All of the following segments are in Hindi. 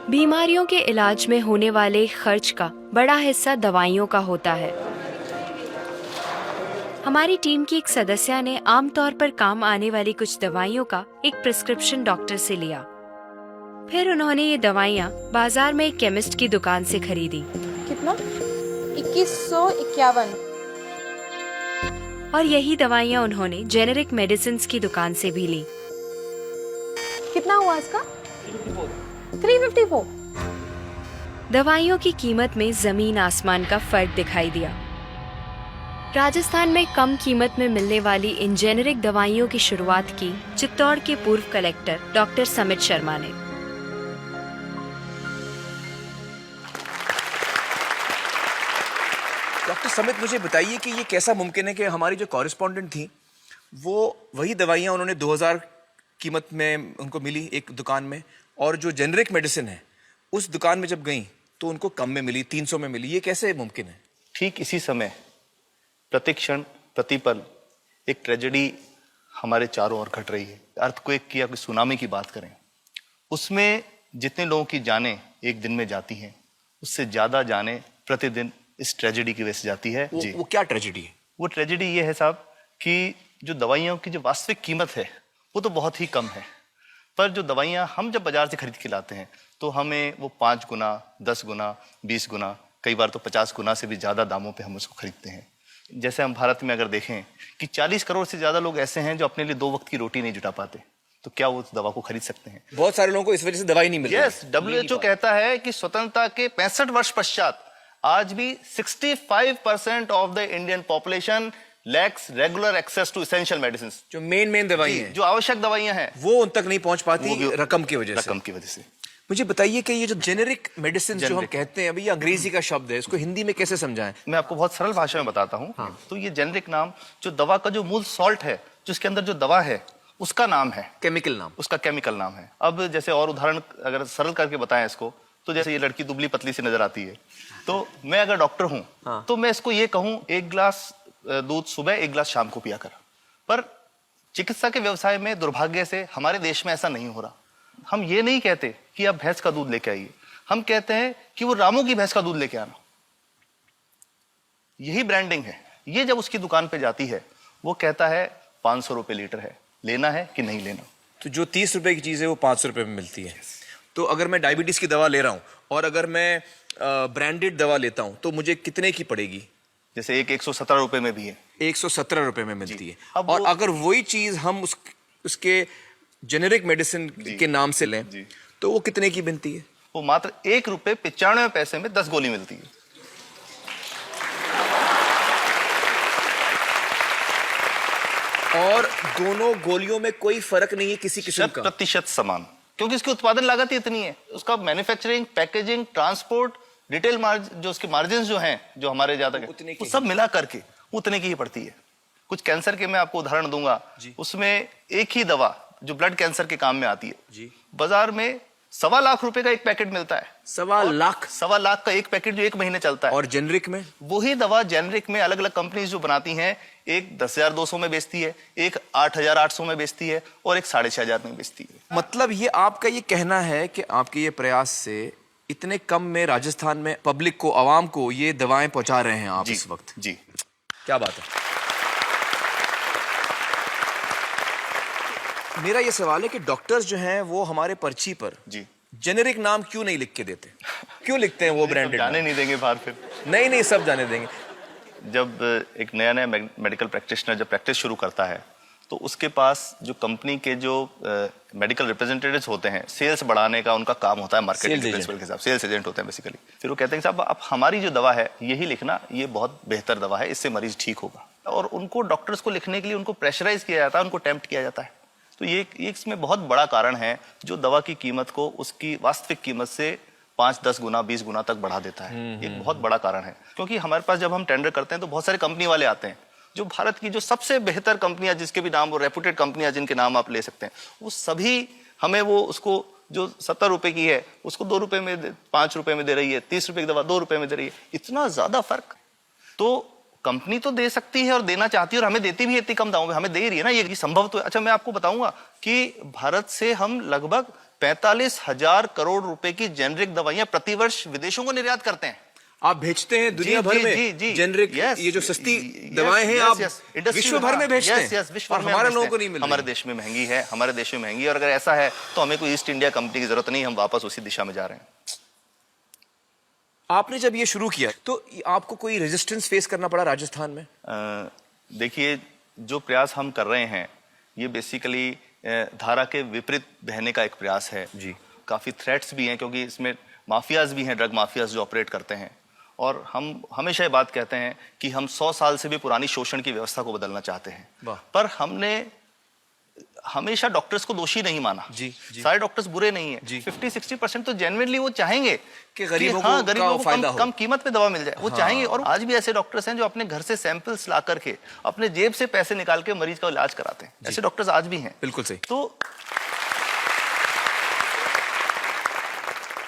बीमारियों के इलाज में होने वाले खर्च का बड़ा हिस्सा दवाइयों का होता है। हमारी टीम की एक सदस्य ने आमतौर पर काम आने वाली कुछ दवाइयों का एक प्रिस्क्रिप्शन डॉक्टर से लिया। फिर उन्होंने ये दवाइयाँ बाजार में एक केमिस्ट की दुकान से खरीदी। कितना? 2151। और यही दवाइयाँ उन्होंने जेनेरिक मेडिसिन की दुकान से भी ली। कितना हुआ इसका? 354। दवाइयों की कीमत में जमीन आसमान का फर्क दिखाई दिया। राजस्थान में कम कीमत में मिलने वाली इन जेनेरिक दवाइयों की शुरुआत की चित्तौड़ के पूर्व कलेक्टर डॉक्टर समित शर्मा ने। डॉक्टर समित, मुझे बताइए कि ये कैसा मुमकिन है कि हमारी जो कॉरेस्पॉन्डेंट थी वो वही दवाइयाँ उन्होंने 2000 कीमत में उनको मिली एक दुकान में, और जो जेनेरिक मेडिसिन है उस दुकान में जब गई तो उनको कम में मिली, 300 में मिली। ये कैसे मुमकिन है? ठीक इसी समय प्रतिक्षण प्रतिपल एक ट्रेजेडी हमारे चारों ओर घट रही है। अर्थक्वेक की या कोई सुनामी की बात करें, उसमें जितने लोगों की जानें एक दिन में जाती हैं, उससे ज्यादा जानें प्रतिदिन इस ट्रेजेडी की वजह से जाती है। वो क्या ट्रेजेडी है? वो ट्रेजेडी ये है साहब कि जो दवाइयों की जो वास्तविक कीमत है वो तो बहुत ही कम है, पर जो दवाइयाँ हम जब बाजार से खरीद के लाते हैं तो हमें वो 5 गुना, 10 गुना, 20 गुना, कई बार तो 50 गुना से भी ज्यादा दामों पे हम उसको खरीदते हैं। जैसे हम भारत में अगर देखें कि 40 करोड़ से ज्यादा लोग ऐसे हैं जो अपने लिए 2 वक्त की रोटी नहीं जुटा पाते, तो क्या वो उस दवा को खरीद सकते हैं? बहुत सारे लोगों को इस वजह से दवाई नहीं मिल रही। यस, WHO कहता है कि स्वतंत्रता के 65 वर्ष पश्चात आज भी 65% of the Indian population lacks regular access to essential medicine. जो मेन दवाई हैं, जो आवश्यक दवाइयां हैं, वो उन तक नहीं पहुंच पाती रकम की वजह से। मुझे बताइए कि ये जो जेनेरिक मेडिसिन जो हम कहते हैं, अभी ये अंग्रेजी का शब्द है, इसको हिंदी में कैसे समझाएं? मैं आपको बहुत सरल भाषा में बताता हूँ। तो ये जेनेरिक नाम जो दवा का जो मूल सॉल्ट है, जो इसके अंदर जो दवा है उसका नाम है, केमिकल नाम, उसका केमिकल नाम है। अब जैसे और उदाहरण अगर सरल करके बताएं इसको, तो जैसे ये लड़की दुबली पतली सी नजर आती है, तो मैं अगर डॉक्टर हूं तो मैं इसको ये कहूं 1 गिलास दूध सुबह, 1 गिलास शाम को पिया कर। पर चिकित्सा के व्यवसाय में दुर्भाग्य से हमारे देश में ऐसा नहीं हो रहा। हम ये नहीं कहते कि आप भैंस का दूध लेके आइए, हम कहते हैं कि वो रामू की भैंस का दूध लेके आना। यही ब्रांडिंग है। ये जब उसकी दुकान पे जाती है वो कहता है 500 रुपए लीटर है, लेना है कि नहीं लेना। तो जो 30 रुपए की चीज है वो 500 रुपए में मिलती है। तो अगर मैं डायबिटीज की दवा ले रहा हूं और अगर मैं ब्रांडेड दवा लेता हूं तो मुझे कितने की पड़ेगी? जैसे एक 117 रुपए में भी है, 117 रुपए में मिलती है। और अगर वही चीज हम उसके जेनेरिक मेडिसिन के नाम से लें तो वो कितने की बनती है? वो मात्र 1 रुपए 95 पैसे में 10 गोली मिलती है। और दोनों गोलियों में कोई फर्क नहीं है किसी किस्म का? 100% समान, क्योंकि इसकी उत्पादन लागत ही इतनी है। उसका manufacturing, packaging, transport, retail margin, जो उसके मार्जिन जो हैं, जो हमारे ज्यादा वो सब मिला करके उतने की ही पड़ती है। कुछ कैंसर के मैं आपको उदाहरण दूंगा, उसमें एक ही दवा जो ब्लड कैंसर के काम में आती है, बाजार में 1.25 लाख रुपए का एक पैकेट मिलता है। 1.25 लाख का एक पैकेट जो 1 महीने चलता है। और जेनरिक में वही दवा जेनरिक में अलग अलग कंपनीज जो बनाती हैं, एक 10,200 में बेचती है, एक 8,800 में बेचती है और एक 6,500 में बेचती है। मतलब ये आपका ये कहना है कि आपके ये प्रयास से इतने कम में राजस्थान में पब्लिक को, आवाम को ये दवाएं पहुंचा रहे हैं आप इस वक्त? जी, क्या बात है। मेरा ये सवाल है कि डॉक्टर्स जो हैं वो हमारे पर्ची पर जेनेरिक नाम क्यों नहीं लिख के देते? क्यों लिखते हैं वो ब्रांडेड? जाने नहीं देंगे बाहर फिर? नहीं, सब जाने देंगे। जब एक नया मेडिकल प्रैक्टिशनर जब प्रैक्टिस शुरू करता है तो उसके पास जो कंपनी के जो मेडिकल रिप्रेजेंटेटिव्स होते हैं, सेल्स बढ़ाने का उनका काम होता है, मार्केटिंग प्रिंसिपल के हिसाब से सेल्स एजेंट होते हैं बेसिकली। फिर वो कहते हैं साहब आप हमारी जो दवा है यही लिखना, ये बहुत बेहतर दवा है, इससे मरीज ठीक होगा। और उनको डॉक्टर्स को लिखने के लिए उनको प्रेशराइज किया जाता है, उनको टेम्प्ट किया जाता है। तो ये इसमें बहुत बड़ा कारण है जो दवा की कीमत को उसकी वास्तविक कीमत से 5-10 गुना 20 गुना तक बढ़ा देता है। एक बहुत बड़ा कारण है, क्योंकि हमारे पास जब हम टेंडर करते हैं तो बहुत सारे कंपनी वाले आते हैं, जो भारत की जो सबसे बेहतर कंपनियां, जिसके भी नाम वो रेपुटेड कंपनियां जिनके नाम आप ले सकते हैं, वो सभी हमें वो उसको जो 70 रुपए की है उसको 2 रुपए में 5 रुपए में दे रही है, 30 रुपए की दवा 2 रुपए में दे रही है। इतना ज्यादा फर्क। तो कंपनी तो दे सकती है और देना चाहती है और हमें देती भी है इतनी कम दामों में, हमें दे रही है ना, ये संभव तो है। अच्छा, मैं आपको बताऊंगा कि भारत से हम लगभग 45,000 करोड़ रुपए की जेनरिक दवाइयां प्रतिवर्ष विदेशों को निर्यात करते हैं। आप भेजते हैं दुनिया भर में जेनरिक, ये जो सस्ती दवाएं हैं आप विश्व भर में भेजते हैं, विश्व और भर में हमारे भेजते लोगों हैं। को नहीं मिल रही। हमारे देश में महंगी है, हमारे देश में महंगी है, और अगर ऐसा है तो हमें कोई ईस्ट इंडिया कंपनी की जरूरत नहीं, हम वापस उसी दिशा में जा रहे हैं। आपने जब ये शुरू किया तो आपको कोई रेजिस्टेंस फेस करना पड़ा राजस्थान में? देखिए, जो प्रयास हम कर रहे हैं ये बेसिकली धारा के विपरीत बहने का एक प्रयास है जी। काफी थ्रेट्स भी हैं, क्योंकि इसमें माफियाज भी हैं, ड्रग माफियाज जो ऑपरेट करते हैं, और हम हमेशा ये बात कहते हैं कि हम 100 साल से भी पुरानी शोषण की व्यवस्था को बदलना चाहते हैं, पर हमने हमेशा डॉक्टर्स को दोषी नहीं माना। जी। सारे डॉक्टर्स बुरे नहीं है, 50-60% तो जेन्युइनली वो चाहेंगे कि गरीबों को कम कीमत पे दवा मिल जाए, वो चाहेंगे। और आज भी ऐसे डॉक्टर्स हैं जो अपने घर से सैंपल्स ला करके अपने जेब से पैसे निकाल के मरीज का इलाज कराते हैं, ऐसे डॉक्टर्स आज भी हैं। बिल्कुल सही। तो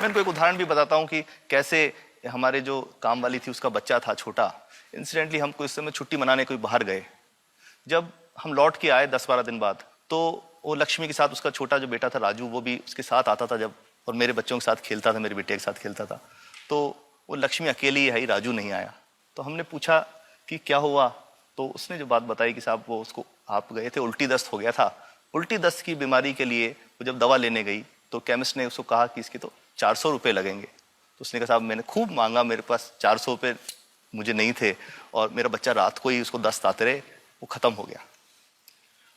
मैं इनको एक उदाहरण भी बताता हूँ कि कैसे हमारे जो काम वाली थी उसका बच्चा था छोटा, इंसिडेंटली हम कोई समय छुट्टी मनाने कोई बाहर गए, जब हम लौट के आए 10-12 दिन बाद, तो वो लक्ष्मी के साथ उसका छोटा जो बेटा था राजू, वो भी उसके साथ आता था जब, और मेरे बच्चों के साथ खेलता था, मेरे बेटे के साथ खेलता था। तो वो लक्ष्मी अकेली ही आई, राजू नहीं आया। तो हमने पूछा कि क्या हुआ, तो उसने जो बात बताई कि साहब वो उसको, आप गए थे, उल्टी दस्त हो गया था। उल्टी दस्त की बीमारी के लिए वो जब दवा लेने गई तो केमिस्ट ने उसको कहा कि इसके तो 400 रुपये लगेंगे। तो उसने कहा साहब मैंने खूब मांगा, मेरे पास 400 रुपये मुझे नहीं थे, और मेरा बच्चा रात को ही उसको दस्त आते रहे, वो खत्म हो गया।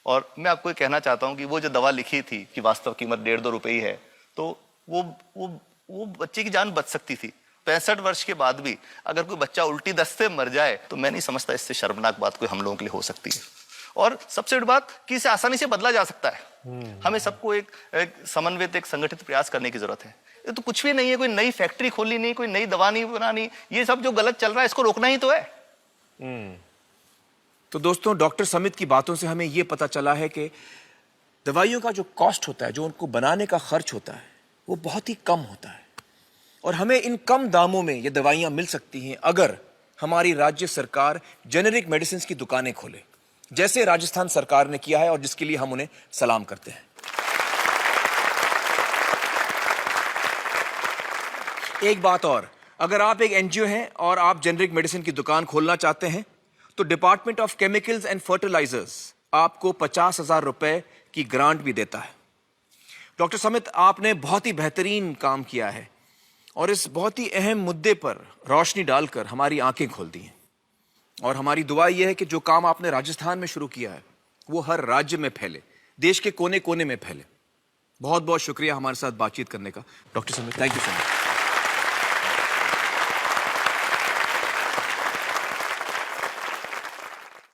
और मैं आपको ये कहना चाहता हूँ कि वो जो दवा लिखी थी कि वास्तव कीमत 1.5-2 रुपये ही है, तो वो बच्चे की जान बच सकती थी। 65 वर्ष के बाद भी अगर कोई बच्चा उल्टी दस्त से मर जाए तो मैं नहीं समझता इससे शर्मनाक बात कोई हम लोगों के लिए हो सकती है। और सबसे बड़ी बात कि इसे आसानी से बदला जा सकता है। हमें सबको एक समन्वित, एक संगठित प्रयास करने की जरूरत है। ये तो कुछ भी नहीं है, कोई नई फैक्ट्री खोलनी नहीं, कोई नई दवा नहीं बनानी, ये सब जो गलत चल रहा है इसको रोकना ही तो है। तो दोस्तों, डॉक्टर समित की बातों से हमें यह पता चला है कि दवाइयों का जो कॉस्ट होता है, जो उनको बनाने का खर्च होता है, वो बहुत ही कम होता है, और हमें इन कम दामों में ये दवाइयां मिल सकती हैं अगर हमारी राज्य सरकार जेनेरिक मेडिसिन की दुकानें खोले, जैसे राजस्थान सरकार ने किया है, और जिसके लिए हम उन्हें सलाम करते हैं। एक बात और, अगर आप एक एनजीओ हैं और आप जेनेरिक मेडिसिन की दुकान खोलना चाहते हैं तो department of chemicals and fertilisers आपको 50,000 रुपए की ग्रांट भी देता है। डॉक्टर समित, आपने बहुत ही बेहतरीन काम किया है और इस बहुत ही अहम मुद्दे पर रोशनी डालकर हमारी आंखें खोल दी हैं, और हमारी दुआ यह है कि जो काम आपने राजस्थान में शुरू किया है वो हर राज्य में फैले, देश के कोने कोने में फैले। बहुत बहुत शुक्रिया हमारे साथ बातचीत करने का doctor Samit, thank you so much.